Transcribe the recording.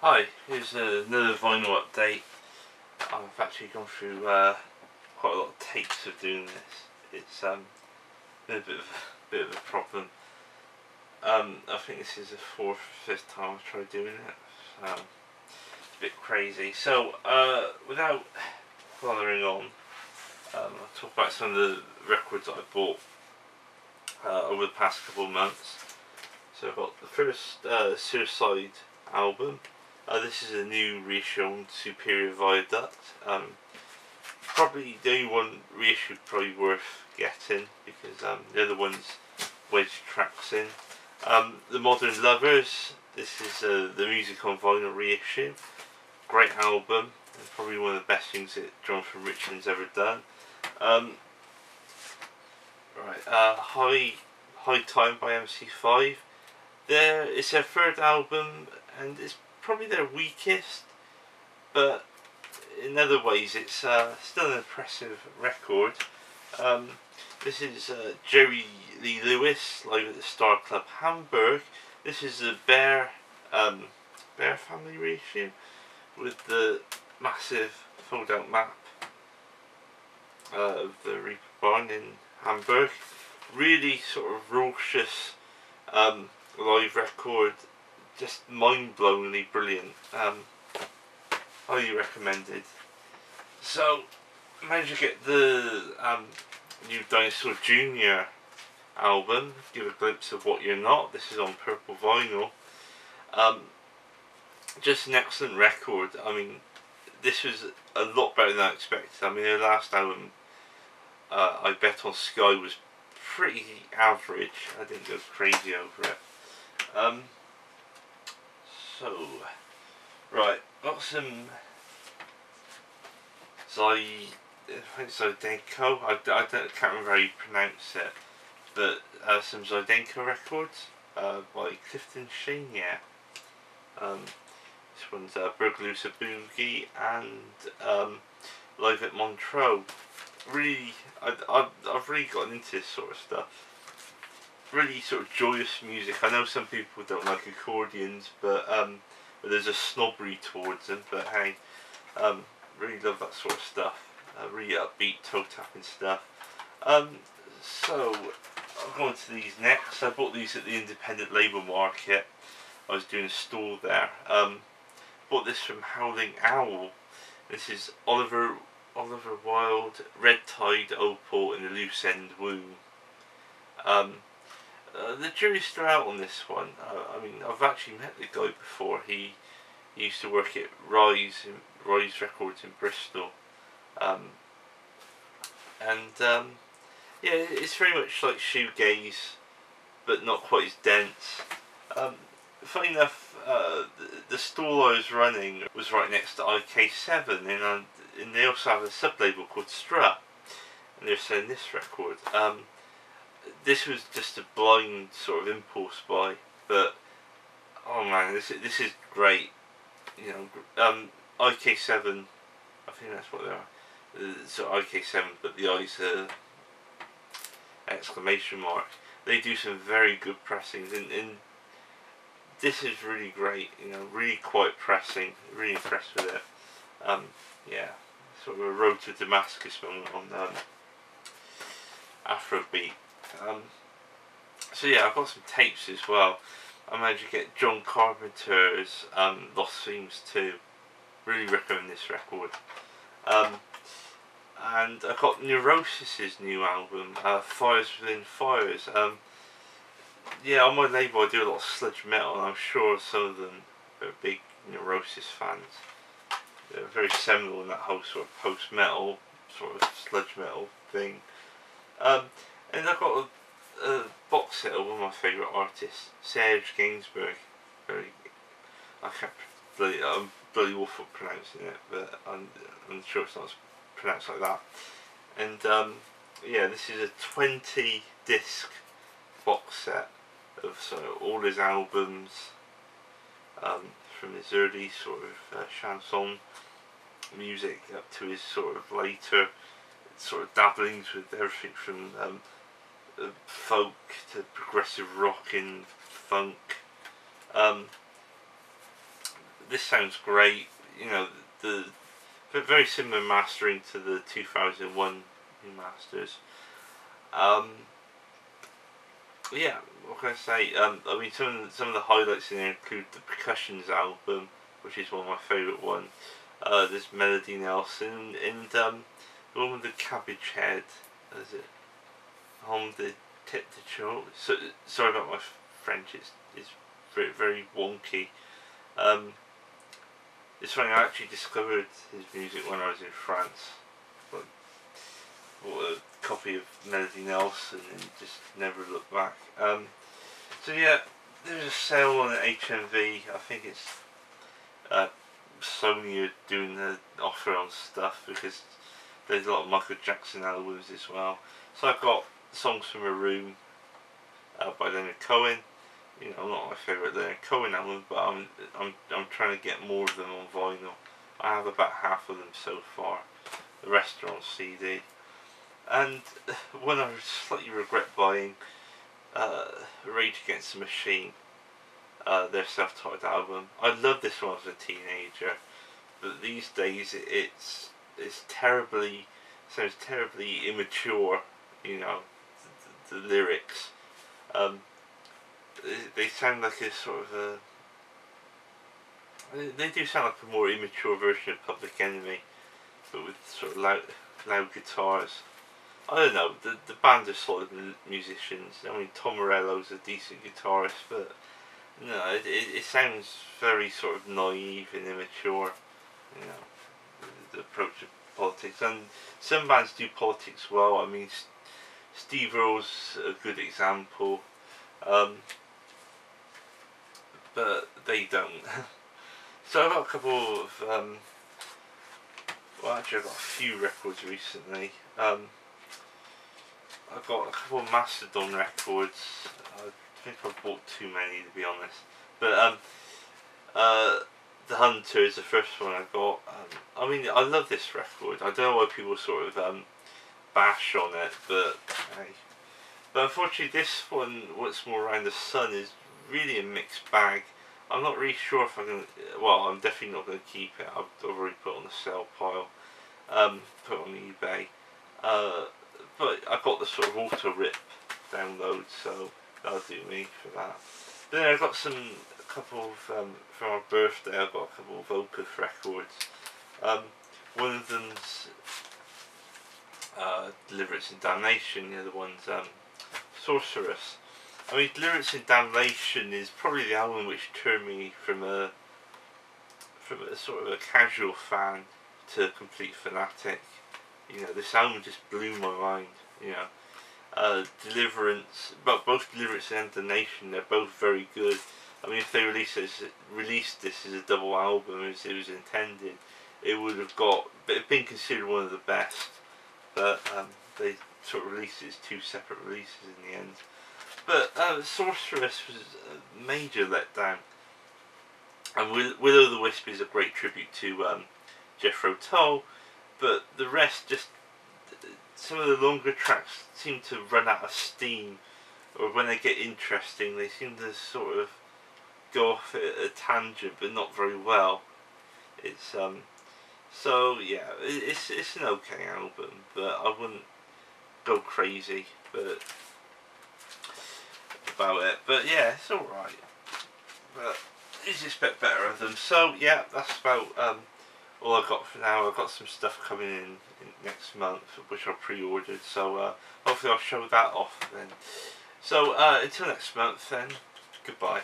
Hi, here's another vinyl update. I've actually gone through quite a lot of takes of doing this. It's been a bit of a problem. I think this is the fourth or fifth time I've tried doing it. It's a bit crazy. So without bothering on, I'll talk about some of the records that I bought over the past couple of months. So I've got the first Suicide album. This is a new reissue on Superior Viaduct. Probably the only one reissue probably worth getting because the other one's wedged tracks in. The Modern Lovers. This is the Music on Vinyl reissue. Great album. And probably one of the best things that Jonathan Richman's ever done. High Time by MC5. It's their third album and it's probably their weakest, but in other ways it's still an impressive record. This is Jerry Lee Lewis live at the Star Club Hamburg. This is the Bear family reissue with the massive fold out map of the Reaper Barn in Hamburg. Really sort of raucous live record, just mind-blowingly brilliant. Highly recommended. So, I managed to get the new Dinosaur Jr. album, give a glimpse of what you're not. This is on purple vinyl. Just an excellent record. I mean, this was a lot better than I expected. I mean, their last album, I Bet on Sky, was pretty average. I didn't go crazy over it. Right, got some Zydenko. I can't remember how you pronounce it, but some Zydenko records by Clifton Chenier. This one's Burglusa Boogie and Live at Montreux. Really, I've really gotten into this sort of stuff. Really sort of joyous music. I know some people don't like accordions, but there's a snobbery towards them. But hey, really love that sort of stuff. Really upbeat toe tapping stuff. So I'll go on to these next. I bought these at the independent label market. I was doing a stall there. Bought this from Howling Owl. This is Oliver Wilde, Red Tide Opal in the Loose End Womb. The jury's still out on this one. I mean, I've actually met the guy before. He used to work at Rise Records in Bristol, yeah, it's very much like shoegaze, but not quite as dense. Funny enough, the stall I was running was right next to IK7, and they also have a sub-label called Strut, and they're selling this record. This was just a blind sort of impulse buy, but oh man, this is great. You know, IK7, I think that's what they are. So IK7, but the I's exclamation mark. They do some very good pressings, and this is really great. You know, really quite pressing. Really impressed with it. Yeah, sort of a road to Damascus moment on Afrobeat. So yeah, I've got some tapes as well. I managed to get John Carpenter's Lost Themes 2. Really recommend this record. And I got Neurosis's new album, Fires Within Fires. Yeah, on my label I do a lot of sludge metal, and I'm sure some of them are big Neurosis fans. They're very seminal in that whole sort of post-metal, sort of sludge metal thing. And I've got a box set of one of my favourite artists, Serge Gainsbourg. I'm bloody awful at pronouncing it, but I'm sure it's not pronounced like that. And yeah, this is a 20 disc box set of all his albums, from his early sort of chanson music up to his sort of later sort of dabblings with everything from folk to progressive rock and funk. this sounds great. You know, the very similar mastering to the 2001 masters. Yeah, what can I say? I mean, some of the highlights in there include the Percussions album, which is one of my favourite ones. There's Melody Nelson and the one with the cabbage head. Is it? On the tip de show. So sorry about my French. It's very, very wonky. It's funny. I actually discovered his music when I was in France. But bought a copy of Melody Nelson and just never looked back. So yeah, there's a sale on HMV. I think it's Sony are doing the offer on stuff because there's a lot of Michael Jackson albums as well. So I've got Songs from a Room by Leonard Cohen. You know, not my favourite Leonard Cohen album, but I'm trying to get more of them on vinyl. I have about half of them so far. The rest are on CD. And one I slightly regret buying, Rage Against the Machine, their self-titled album. I loved this one as a teenager, but these days it's terribly, sounds terribly immature. You know, the lyrics. They sound like a sort of they do sound like a more immature version of Public Enemy, but with sort of loud guitars. I don't know, the band are solid musicians. I mean, Tom Morello's a decent guitarist, but no, it sounds very sort of naive and immature, you know, the approach of politics. And some bands do politics well. I mean, Steve Earle's a good example, but they don't. So I've got a couple of, well actually I've got a few records recently. I've got a couple of Mastodon records. I think I've bought too many to be honest. But The Hunter is the first one I got. I mean, I love this record. I don't know why people sort of bash on it, but hey. But unfortunately this one, What's More Around the Sun, is really a mixed bag. I'm not really sure if I'm going to, well, I'm definitely not going to keep it. I've already put it on the sale pile, put it on eBay. But I got the sort of auto rip download, so that'll do me for that. Then I got a couple of, for my birthday, I got a couple of Opeth records. One of them's Deliverance and Damnation, the other one's Sorceress. I mean, Deliverance and Damnation is probably the album which turned me from a sort of a casual fan to a complete fanatic. You know, this album just blew my mind. You know, Deliverance, but both Deliverance and Damnation, they're both very good. I mean, if they released this as a double album as it was intended, it would have been considered one of the best. But they sort of released it as two separate releases in the end. But Sorceress was a major letdown. And Will-O-the-Wisp is a great tribute to Jethro Tull, but the rest just, some of the longer tracks seem to run out of steam, or when they get interesting they seem to sort of go off at a tangent, but not very well. It's so yeah, it's an okay album, but I wouldn't go crazy about it. But yeah, it's alright. But you just expect better of them. So yeah, that's about all I've got for now. I've got some stuff coming in next month, which I pre-ordered. So hopefully I'll show that off then. So until next month then, goodbye.